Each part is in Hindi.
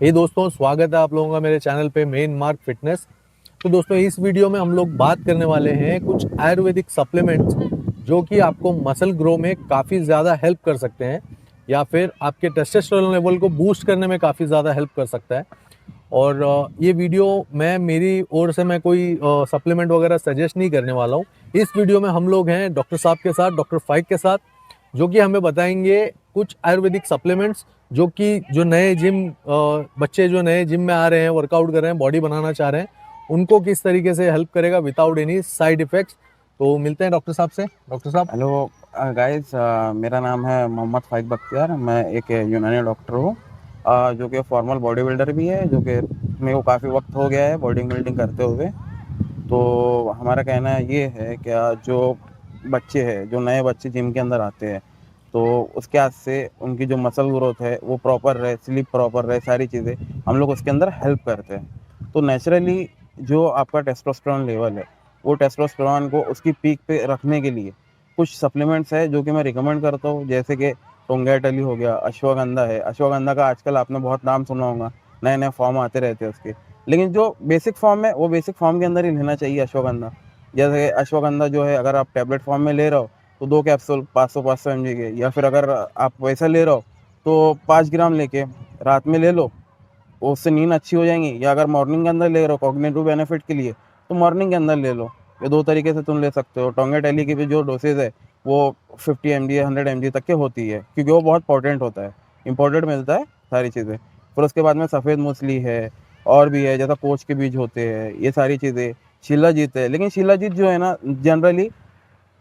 हे दोस्तों, स्वागत है आप लोगों का मेरे चैनल पे मेन मार्क फिटनेस। तो दोस्तों, इस वीडियो में हम लोग बात करने वाले हैं कुछ आयुर्वेदिक सप्लीमेंट्स जो कि आपको मसल ग्रो में काफ़ी ज़्यादा हेल्प कर सकते हैं या फिर आपके टेस्टोस्टेरोन लेवल को बूस्ट करने में काफ़ी ज़्यादा हेल्प कर सकता है। और ये वीडियो मैं मेरी ओर से मैं कोई सप्लीमेंट वगैरह सजेस्ट नहीं करने वाला हूँ। इस वीडियो में हम लोग हैं डॉक्टर साहब के साथ, डॉक्टर फाइक के साथ, जो कि हमें बताएंगे कुछ आयुर्वेदिक सप्लीमेंट्स जो कि जो नए बच्चे जो नए जिम में आ रहे हैं, वर्कआउट कर रहे हैं, बॉडी बनाना चाह रहे हैं, उनको किस तरीके से हेल्प करेगा विदाउट एनी साइड इफेक्ट्स। तो मिलते हैं डॉक्टर साहब से। डॉक्टर साहब, हेलो गाइस, मेरा नाम है मोहम्मद फाइक बख्तियार। मैं एक यूनानी डॉक्टर हूँ, जो कि फॉर्मल बॉडी बिल्डर भी है, जो कि मेरे को काफ़ी वक्त हो गया है बॉडी बिल्डिंग करते हुए। तो हमारा कहना ये है कि जो बच्चे हैं, जो नए बच्चे जिम के अंदर आते हैं, तो उसके हाथ से उनकी जो मसल ग्रोथ है वो प्रॉपर रहे, स्लीप प्रॉपर रहे, सारी चीज़ें हम लोग उसके अंदर हेल्प करते हैं। तो नेचुरली जो आपका टेस्टोस्टेरोन लेवल है, वो टेस्टोस्टेरोन को उसकी पीक पे रखने के लिए कुछ सप्लीमेंट्स है जो कि मैं रिकमेंड करता हूँ, जैसे कि टोंगेटली हो गया, अश्वगंधा है। अश्वगंधा का आजकल आपने बहुत नाम सुना होगा, नए नए फॉर्म आते रहते हैं उसके। लेकिन जो बेसिक फॉर्म है वो बेसिक फॉर्म के अंदर ही लेना चाहिए अश्वगंधा। जैसे अश्वगंधा जो है, अगर आप टैबलेट फॉर्म में ले रहे हो तो 2 कैप्सूल 500 mg के, या फिर अगर आप वैसा ले रहे हो तो 5 ग्राम लेके रात में ले लो, उससे नींद अच्छी हो जाएंगी। या अगर मॉर्निंग के अंदर ले रहे हो कॉग्निटिव बेनिफिट के लिए, तो मॉर्निंग के अंदर ले लो। ये दो तरीके से तुम ले सकते हो। टोंगेटली की भी जो डोसेज है वो 50 mg 100 mg तक के होती है, क्योंकि वो बहुत पोटेंट होता है, इम्पोर्टेड मिलता है सारी चीज़ें। फिर उसके बाद में सफ़ेद मूसली है, और भी है, जैसा कोच के बीज होते हैं, ये सारी चीज़ें। शिलाजीत है, लेकिन शिलाजीत जो है ना, जनरली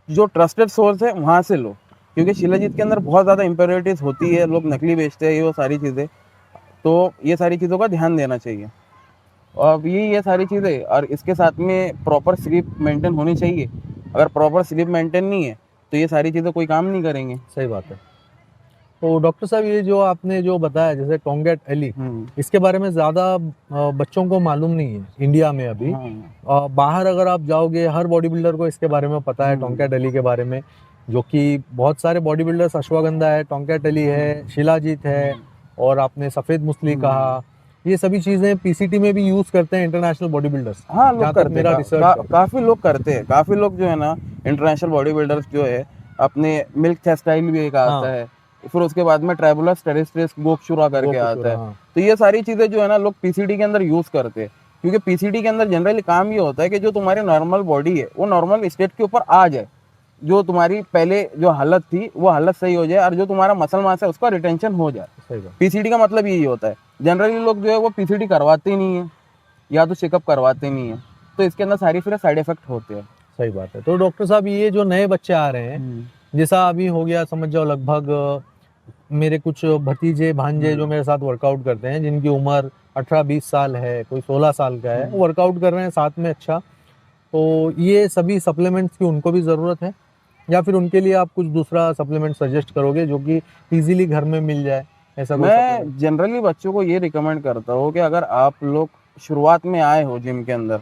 जो ट्रस्टेड सोर्स है वहाँ से लो, क्योंकि शिलाजीत के अंदर बहुत ज़्यादा इम्प्योरिटीज़ होती है, लोग नकली बेचते हैं, ये वो सारी चीज़ें। तो ये सारी चीज़ों का ध्यान देना चाहिए। और अब ये सारी चीज़ें, और इसके साथ में प्रॉपर स्लीप मेंटेन होनी चाहिए। अगर प्रॉपर स्लीप मेंटेन नहीं है तो ये सारी चीज़ें कोई काम नहीं करेंगे। सही बात है। तो डॉक्टर साहब, ये जो आपने जो बताया जैसे टोंगेट एली, हम्म। इसके बारे में ज़्यादा बच्चों को मालूम नहीं है इंडिया में अभी। हाँ। बाहर अगर आप जाओगे, हर बॉडी बिल्डर को इसके बारे में पता है, हम्म। टोंगेट एली के बारे में। जो कि बहुत सारे बॉडी बिल्डर्स, अश्वगंधा है, टोंगेट एली है, शिलाजीत है, हम्म। और आपने सफ़ेद मूसली हम्म। कहा, ये सभी चीज़ें पीसीटी में भी यूज़ करते हैं इंटरनेशनल बॉडी बिल्डर्स, हाँ, लोग जहाँ तक करते हैं, मेरा रिसर्च है। काफ़ी लोग करते हैं। काफ़ी लोग जो है ना, इंटरनेशनल बॉडी बिल्डर्स जो है, अपने मिल्क टेक्सटाइल भी एक आता हाँ, है, फिर उसके बाद में ट्राइबुलस टेरेस्ट्रियस गोक्षुरा करके आता गोकुशुरा, है। हाँ। तो ये सारी चीज़ें जो है ना, लोग पीसीडी के अंदर यूज़ करते हैं, क्योंकि पीसीडी के अंदर जनरली काम ये होता है कि जो तुम्हारी नॉर्मल बॉडी है वो नॉर्मल स्टेट के ऊपर आ जाए, जो तुम्हारी पहले जो हालत थी वो हालत सही हो जाए, और जो तुम्हारा मसल मास है उसका रिटेंशन हो जाए। सही बात। पीसीडी का मतलब यही होता है। जनरली लोग जो है वो पीसीडी करवाते ही नहीं है, या तो चेकअप करवाते नहीं है, तो इसके अंदर सारी फिर साइड इफेक्ट होते हैं। सही बात है। तो डॉक्टर साहब, ये जो नए बच्चे आ रहे हैं, हम्म। जैसा अभी हो गया, समझ जाओ लगभग मेरे कुछ भतीजे भांजे जो हम्म। मेरे साथ वर्कआउट करते हैं, जिनकी उम्र 18-20 साल है, कोई 16 साल का है, हम्म। वर्कआउट कर रहे हैं साथ में। अच्छा, तो ये सभी सप्लीमेंट्स की उनको भी ज़रूरत है, या फिर उनके लिए आप कुछ दूसरा सप्लीमेंट सजेस्ट करोगे जो कि इजीली घर में मिल जाए, ऐसा कोई सप्लीमेंट? मैं जनरली बच्चों को ये रिकमेंड करता हूँ कि अगर आप लोग शुरुआत में आए हो जिम के अंदर,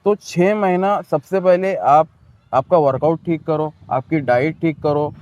तो 6 महीना सबसे पहले आप आपका वर्कआउट ठीक करो, आपकी डाइट ठीक करो,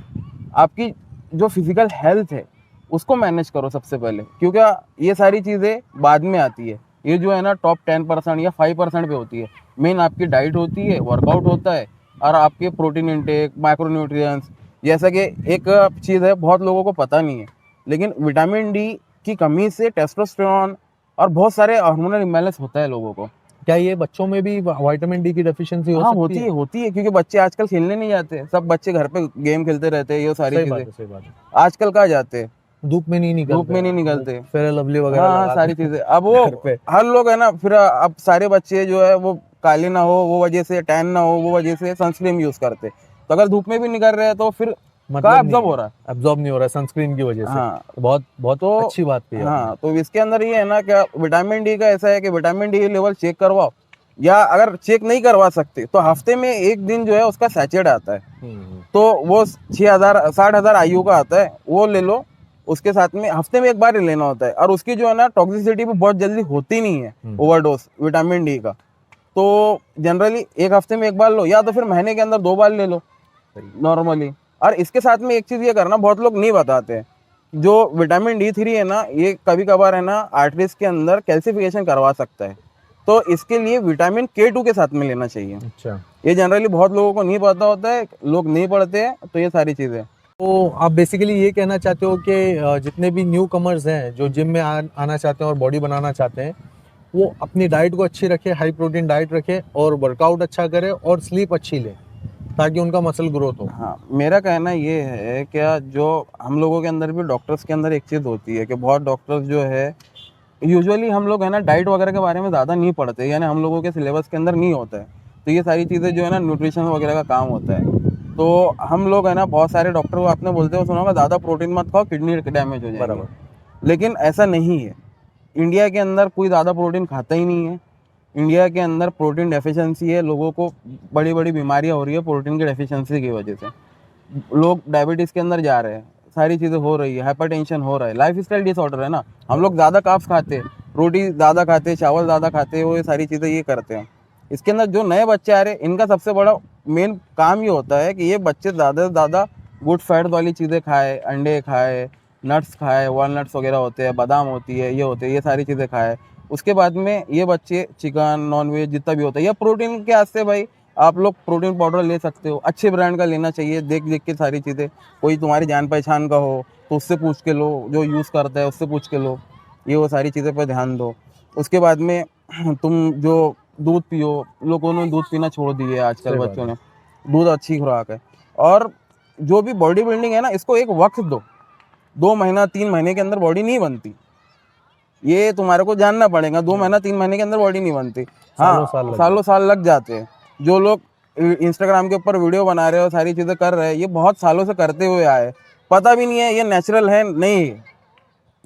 आपकी जो फिजिकल हेल्थ है उसको मैनेज करो सबसे पहले, क्योंकि ये सारी चीज़ें बाद में आती है। ये जो है ना, टॉप 10% या 5% पे होती है। मेन आपकी डाइट होती है, वर्कआउट होता है, और आपके प्रोटीन इंटेक, माइक्रोन्यूट्रिएंट्स। जैसा कि एक चीज़ है, बहुत लोगों को पता नहीं है, लेकिन विटामिन डी की कमी से टेस्टोस्टेरोन और बहुत सारे हार्मोनल इम्बैलेंस होता है लोगों को। क्या ये बच्चों में भी विटामिन डी की डेफिशिएंसी हो हाँ, सकती होती है? है, होती है, क्योंकि बच्चे आजकल खेलने नहीं जाते, सब बच्चे घर पे गेम खेलते रहते हैं, ये सारी सही चीज़ें। बात है, सही बात है। आजकल कहाँ जाते हैं, धूप में नहीं धूप निकलते में नहीं हैं वो, निकलते। फेयर लवली वगैरह हाँ, हाँ, लगा सारी के चीज़ें। अब वो घर पे। हर लोग है ना, फिर अब सारे बच्चे जो है वो काले ना हो वो वजह से, टैन ना हो वो वजह से सनस्क्रीन यूज़ करते। तो अगर धूप में भी निकल रहे हैं तो फिर कहाँ मतलब नहीं एब्जॉर्ब है, हो रहा है। एब्जॉर्ब नहीं हो रहा है सनस्क्रीन की वजह से। हाँ। तो बहुत बहुत तो अच्छी बात कही आपने। हाँ, तो इसके अंदर ये है ना, क्या विटामिन डी का ऐसा है कि विटामिन डी लेवल चेक करवाओ, या अगर चेक नहीं करवा सकते तो हफ्ते में एक दिन जो है उसका सैचेट आता है। हम्म। तो वो 6,000 60,000 आयु का आता है, वो ले लो। उसके साथ में हफ्ते में एक बार ही लेना होता है, और उसकी जो है ना टॉक्सिसिटी भी बहुत जल्दी होती नहीं है, हम्म। ओवरडोज विटामिन डी का। तो जनरली एक हफ्ते में एक बार लो, या तो फिर महीने के अंदर 2 बार ले लो सही। नॉर्मली। और इसके साथ में एक चीज़ ये करना, बहुत लोग नहीं बताते हैं, जो विटामिन D3 है ना, ये कभी कभार है ना आर्टरीज के अंदर कैल्सिफिकेशन करवा सकता है, तो इसके लिए विटामिन K2 के साथ में लेना चाहिए। अच्छा, ये जनरली बहुत लोगों को नहीं पता होता है, लोग नहीं पढ़ते हैं, तो ये सारी चीज़ें। तो आप बेसिकली ये कहना चाहते हो कि जितने भी न्यू कमर्स हैं जो जिम में आना चाहते हैं और बॉडी बनाना चाहते हैं, वो अपनी डाइट को अच्छी रखें, हाई प्रोटीन डाइट रखें और वर्कआउट अच्छा करें और स्लीप अच्छी लें ताकि उनका मसल ग्रोथ हो। हाँ, मेरा कहना ये है क्या, जो हम लोगों के अंदर भी, डॉक्टर्स के अंदर एक चीज़ होती है कि बहुत डॉक्टर्स जो है, यूजुअली हम लोग है ना डाइट वगैरह के बारे में ज़्यादा नहीं पढ़ते, यानी हम लोगों के सिलेबस के अंदर नहीं होता है। तो ये सारी चीज़ें जो है ना न्यूट्रिशन वगैरह का काम होता है। तो हम लोग है ना, बहुत सारे डॉक्टर को आपने बोलते हो सुना होगा, ज़्यादा प्रोटीन मत खाओ, किडनी डैमेज हो जाएगी। बराबर। लेकिन ऐसा नहीं है। इंडिया के अंदर कोई ज़्यादा प्रोटीन खाता ही नहीं है। इंडिया के अंदर प्रोटीन डेफिशिएंसी है, लोगों को बड़ी बड़ी बीमारियां हो रही है प्रोटीन की डेफिशिएंसी की वजह से। लोग डायबिटीज़ के अंदर जा रहे हैं, सारी चीज़ें हो रही है, हाइपरटेंशन हो रहा है, लाइफ स्टाइल डिसऑर्डर है ना। हम लोग ज़्यादा कार्ब्स खाते हैं, रोटी ज़्यादा खाते हैं, चावल ज़्यादा खाते हैं, वो ये सारी चीज़ें ये करते हैं। इसके अंदर जो नए बच्चे आ रहे हैं, इनका सबसे बड़ा मेन काम ये होता है कि ये बच्चे ज़्यादा से ज़्यादा गुड फैट वाली चीज़ें खाए, अंडे खाए, नट्स खाए, वॉलनट्स वगैरह होते हैं, बादाम होती है, ये होते हैं, ये सारी चीज़ें खाए। उसके बाद में ये बच्चे चिकन नॉनवेज जितना भी होता है, या प्रोटीन के वास्ते भाई आप लोग प्रोटीन पाउडर ले सकते हो, अच्छे ब्रांड का लेना चाहिए, देख देख के सारी चीज़ें। कोई तुम्हारी जान पहचान का हो तो उससे पूछ के लो, जो यूज़ करता है उससे पूछ के लो, ये वो सारी चीज़ें पर ध्यान दो। उसके बाद में तुम जो दूध पियो, लोगों ने दूध पीना छोड़ दिए है आजकल सही बात बच्चों है। ने। दूध अच्छी खुराक है। और जो भी बॉडी बिल्डिंग है ना, इसको एक वक्त दो, 2 महीना 3 महीने के अंदर बॉडी नहीं बनती, ये तुम्हारे को जानना पड़ेगा। 2 महीना 3 महीने के अंदर बॉडी नहीं बनती। सालों साल हाँ, लग सालों साल लग जाते हैं। जो लोग इंस्टाग्राम के ऊपर वीडियो बना रहे हो, सारी चीज़ें कर रहे हैं, ये बहुत सालों से करते हुए आए, पता भी नहीं है ये नेचुरल है नहीं है।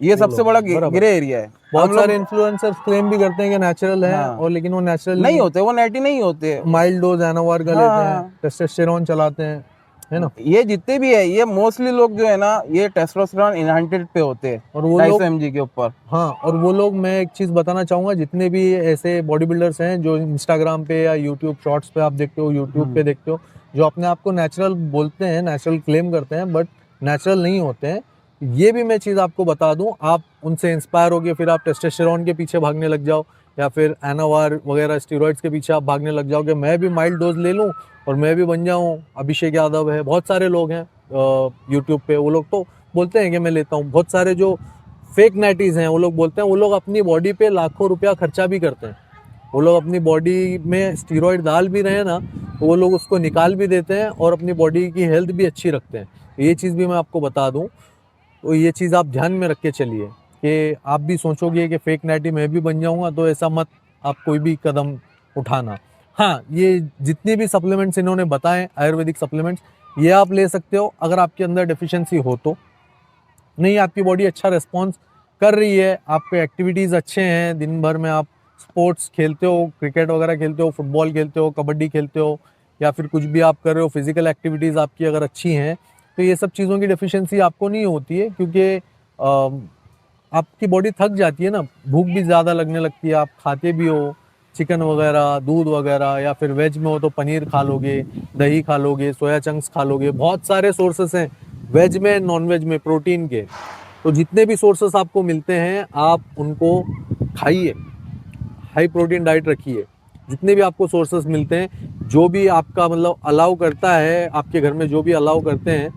ये सबसे बड़ा बराबर। ग्रे एरिया है। बहुत हम सारे लोग इन्फ्लुएंसर्स क्लेम भी करते हैं कि नेचुरल है हाँ और लेकिन वो नेचुरल नहीं होते, वो नेटी नहीं होते। माइल्ड डोज एनावार का लेते हैं, हाँ, टेस्टोस्टेरोन चलाते हैं, है ना। ये जितने भी है, ये मोस्टली लोग जो है ना, ये टेस्टोस्टेरोन इनहैंटेड पे होते हैं, और वो 250 लोग mg के ऊपर। हाँ, और वो लोग, मैं एक चीज़ बताना चाहूँगा, जितने भी ऐसे बॉडी बिल्डर्स हैं जो इंस्टाग्राम पे या यूट्यूब शॉर्ट्स पे आप देखते हो, यूट्यूब पे देखते हो, जो अपने आप को नेचुरल बोलते हैं, नेचुरल क्लेम करते हैं, बट नेचुरल नहीं होते हैं। ये भी मैं चीज़ आपको बता दूं, आप उनसे इंस्पायर होगे फिर आप टेस्टोस्टेरोन के पीछे भागने लग जाओ या फिर एनावार वगैरह स्टेरॉइड्स के पीछे आप भागने लग जाओ कि मैं भी माइल्ड डोज ले लूं और मैं भी बन जाऊं अभिषेक यादव है। बहुत सारे लोग हैं यूट्यूब पे, वो लोग तो बोलते हैं कि मैं लेता हूँ। बहुत सारे जो फेक नाइटीज हैं वो लोग बोलते हैं, वो लोग अपनी बॉडी पे लाखों रुपया खर्चा भी करते हैं, वो लोग अपनी बॉडी में स्टीरॉयड डाल भी रहे हैं ना, तो वो लोग उसको निकाल भी देते हैं और अपनी बॉडी की हेल्थ भी अच्छी रखते हैं। ये चीज़ भी मैं आपको बता दूं, तो ये चीज़ आप ध्यान में रख के चलिए कि आप भी सोचोगे कि फेक नाइटी मैं भी बन जाऊंगा, तो ऐसा मत आप कोई भी कदम उठाना। हाँ, ये जितने भी सप्लीमेंट्स इन्होंने बताए आयुर्वेदिक सप्लीमेंट्स, ये आप ले सकते हो अगर आपके अंदर डेफिशिएंसी हो तो। नहीं, आपकी बॉडी अच्छा रिस्पॉन्स कर रही है, आपके एक्टिविटीज़ अच्छे हैं, दिन भर में आप स्पोर्ट्स खेलते हो, क्रिकेट वगैरह खेलते हो, फुटबॉल खेलते हो, कबड्डी खेलते हो, या फिर कुछ भी आप कर रहे हो, फिजिकल एक्टिविटीज़ आपकी अगर अच्छी हैं, तो ये सब चीज़ों की डेफिशिएंसी आपको नहीं होती है, क्योंकि आपकी बॉडी थक जाती है ना, भूख भी ज़्यादा लगने लगती है, आप खाते भी हो चिकन वगैरह, दूध वगैरह, या फिर वेज में हो तो पनीर खा लोगे, दही खा लोगे, सोया चंक्स खा लोगे, बहुत सारे सोर्सेस हैं वेज में नॉन वेज में प्रोटीन के। तो जितने भी सोर्सेस आपको मिलते हैं आप उनको खाइए, हाई प्रोटीन डाइट रखिए। जितने भी आपको सोर्सेस मिलते हैं, जो भी आपका मतलब अलाउ करता है, आपके घर में जो भी अलाउ करते हैं,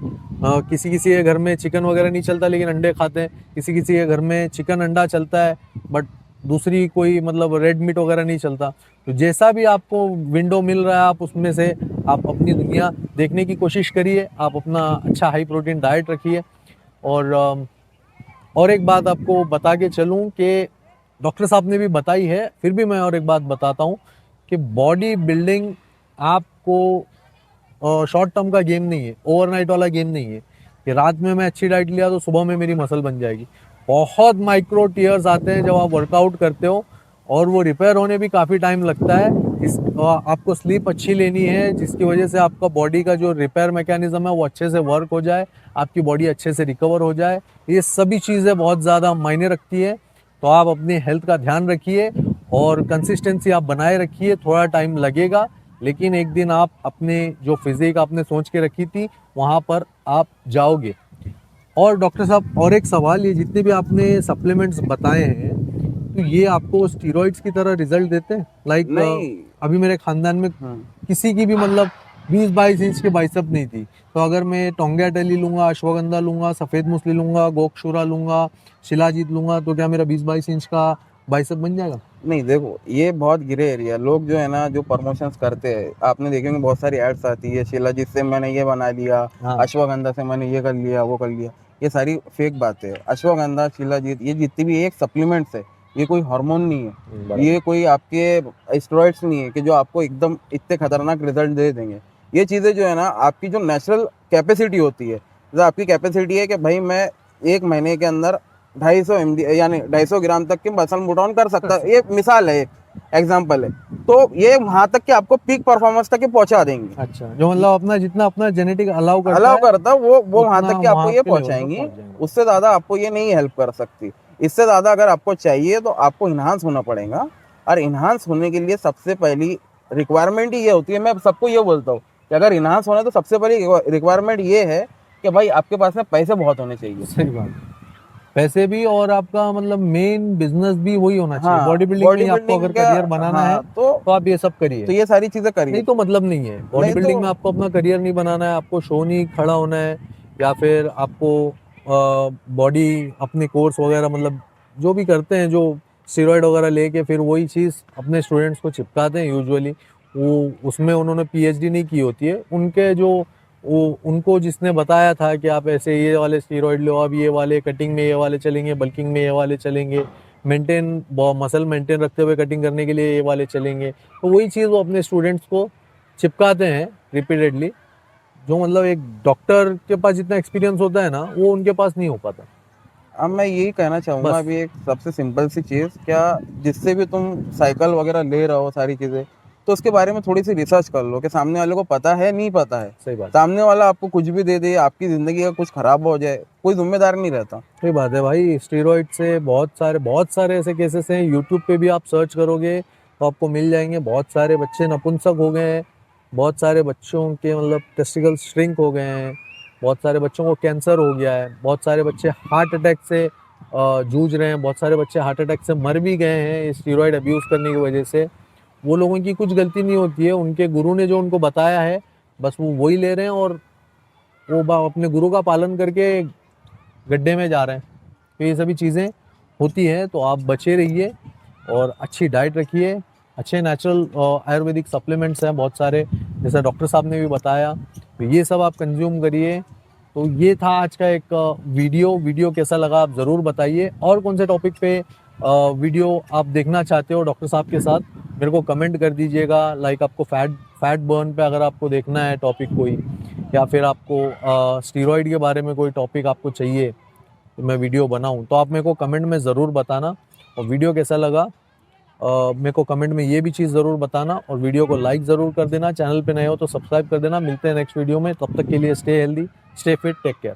किसी किसी के घर में चिकन वगैरह नहीं चलता लेकिन अंडे खाते हैं, किसी किसी के घर में चिकन अंडा चलता है बट दूसरी कोई मतलब रेड मीट वगैरह नहीं चलता। तो जैसा भी आपको विंडो मिल रहा है आप उसमें से आप अपनी दुनिया देखने की कोशिश करिए, आप अपना अच्छा हाई प्रोटीन डाइट रखिए। और एक बात आपको बता के चलूं कि डॉक्टर साहब ने भी बताई है, फिर भी मैं और एक बात बताता हूं कि बॉडी बिल्डिंग आपको शॉर्ट टर्म का गेम नहीं है, ओवरनाइट वाला गेम नहीं है कि रात में मैं अच्छी डाइट लिया तो सुबह में मेरी मसल बन जाएगी। बहुत माइक्रो टीयर्स आते हैं जब आप वर्कआउट करते हो और वो रिपेयर होने भी काफ़ी टाइम लगता है। आपको स्लीप अच्छी लेनी है जिसकी वजह से आपका बॉडी का जो रिपेयर मैकेनिज्म है वो अच्छे से वर्क हो जाए, आपकी बॉडी अच्छे से रिकवर हो जाए। ये सभी चीज़ें बहुत ज़्यादा मायने रखती है। तो आप अपनी हेल्थ का ध्यान रखिए और कंसिस्टेंसी आप बनाए रखिए। थोड़ा टाइम लगेगा लेकिन एक दिन आप अपने जो फिजिक आपने सोच के रखी थी वहाँ पर आप जाओगे। और डॉक्टर साहब और एक सवाल, ये जितने भी आपने सप्लीमेंट्स बताए हैं तो ये आपको स्टीरॉइड्स की तरह रिजल्ट देते हैं? लाइक नहीं। अभी मेरे खानदान में हम्म। किसी की भी मतलब 20-22 इंच की बाइसेप नहीं थी, तो अगर मैं टोंगा टेली लूंगा, अश्वगंधा लूंगा, सफेद मूसली लूंगा, गोक्षूरा लूंगा, शिलाजीत लूंगा, तो क्या मेरा 20-22 इंच का बाइसेप बन जाएगा? नहीं, देखो ये बहुत ग्रे एरिया, लोग जो है ना जो प्रमोशंस करते हैं, आपने देखेंगे बहुत सारी एड्स आती है, शिलाजीत से मैंने ये बना लिया, हाँ। अश्वगंधा से मैंने ये कर लिया, वो कर लिया। ये सारी फेक बातें है। अश्वगंधा, शिलाजीत, ये जितनी भी एक सप्लीमेंट्स है, ये कोई हार्मोन नहीं है, बराबर। ये कोई आपके स्टेरॉइड्स नहीं है कि जो आपको एकदम इतने खतरनाक रिजल्ट दे देंगे। ये चीज़ें जो है ना आपकी जो नेचुरल कैपेसिटी होती है, जैसे आपकी कैपेसिटी है कि भाई मैं एक महीने के अंदर 250 MG यानी 250 ग्राम तक की मसल पुट ऑन कर सकता है, ये मिसाल है, एक एग्जांपल है, तो ये वहां तक कि आपको पीक परफॉर्मेंस तक ये पहुंचा देंगे। अच्छा, जो मतलब अपना जितना अपना जेनेटिक अलाउ अलाउ करता है वो वहां उतना तक कि आपको वहां ये के लेवल तक पहुंचाएंगी, पहुंच जाएंगे। उससे ज्यादा आपको ये नहीं हेल्प कर सकती। इससे ज्यादा अगर आपको चाहिए तो आपको इन्हांस होना पड़ेगा, और इन्हांस होने के लिए सबसे पहली रिक्वायरमेंट ही ये होती है, मैं सबको ये बोलता हूँ कि अगर इन्हांस होना है तो सबसे पहली रिक्वायरमेंट ये है कि भाई आपके पास में पैसे बहुत होने चाहिए। सही बात है। पैसे भी, और आपका मतलब मेन बिजनेस भी वही होना चाहिए। हाँ, बॉडी बिल्डिंग में बॉडी ही आपको अगर बिल्डिंग का। करियर बनाना है हाँ, तो आप ये सब करिए, तो ये सारी चीजें करिए। नहीं तो मतलब नहीं है। बॉडी नहीं बिल्डिंग तो में आपको अपना करियर नहीं बनाना है, आपको शो नहीं खड़ा होना है, या फिर आपको बॉडी अपने कोर्स वगैरह मतलब जो भी करते हैं, जो स्टेरॉइड वगैरह लेके फिर वही चीज़ अपने स्टूडेंट्स को चिपकाते हैं यूजुअली, वो उसमें उन्होंने पीएचडी नहीं की होती है। उनके जो वो उनको जिसने बताया था कि आप ऐसे ये वाले स्टेरॉइड लो, अब ये वाले कटिंग में ये वाले चलेंगे, बल्किंग में ये वाले चलेंगे, मेंटेन मसल मेंटेन रखते हुए कटिंग करने के लिए ये वाले चलेंगे, तो वही चीज़ वो अपने स्टूडेंट्स को चिपकाते हैं रिपीटेडली। जो मतलब एक डॉक्टर के पास जितना एक्सपीरियंस होता है ना, वो उनके पास नहीं हो पाता। अब मैं यही कहना चाहूंगा, बस अभी एक सबसे सिंपल सी चीज, क्या जिससे भी तुम साइकिल वगैरह ले रहे हो सारी चीजें, तो उसके बारे में थोड़ी सी रिसर्च कर लो कि सामने वाले को पता है नहीं पता है। सही बात, सामने वाला आपको कुछ भी दे दे, आपकी जिंदगी का कुछ खराब हो जाए, कोई जिम्मेदार नहीं रहता। सही बात है भाई। स्टेरॉइड से बहुत सारे ऐसे केसेस हैं, यूट्यूब पे भी आप सर्च करोगे तो आपको मिल जाएंगे। बहुत सारे बच्चे नपुंसक हो गए हैं, बहुत सारे बच्चों के मतलब टेस्टिकल श्रिंक हो गए हैं, बहुत सारे बच्चों को कैंसर हो गया है, बहुत सारे बच्चे हार्ट अटैक से जूझ रहे हैं, बहुत सारे बच्चे हार्ट अटैक से मर भी गए हैं स्टेरॉइड अब्यूज़ करने की वजह से। वो लोगों की कुछ गलती नहीं होती है, उनके गुरु ने जो उनको बताया है बस वो वही ले रहे हैं, और वो अपने गुरु का पालन करके गड्ढे में जा रहे हैं। तो ये सभी चीज़ें होती हैं, तो आप बचे रहिए और अच्छी डाइट रखिए। अच्छे नेचुरल आयुर्वेदिक सप्लीमेंट्स हैं बहुत सारे, जैसा डॉक्टर साहब ने भी बताया, तो ये सब आप कंज्यूम करिए। तो ये था आज का एक वीडियो कैसा लगा आप ज़रूर बताइए। और कौन से टॉपिक पे वीडियो आप देखना चाहते हो डॉक्टर साहब के साथ, मेरे को कमेंट कर दीजिएगा। लाइक आपको फैट बर्न पे अगर आपको देखना है टॉपिक कोई, या फिर आपको स्टीरॉइड के बारे में कोई टॉपिक आपको चाहिए तो मैं वीडियो बनाऊं, तो आप मेरे को कमेंट में ज़रूर बताना। और वीडियो कैसा लगा मेरे को कमेंट में ये भी चीज़ ज़रूर बताना, और वीडियो को लाइक ज़रूर कर देना। चैनल पे नए हो तो सब्सक्राइब कर देना। मिलते हैं नेक्स्ट वीडियो में, तब तक के लिए stay healthy, stay fit, take care.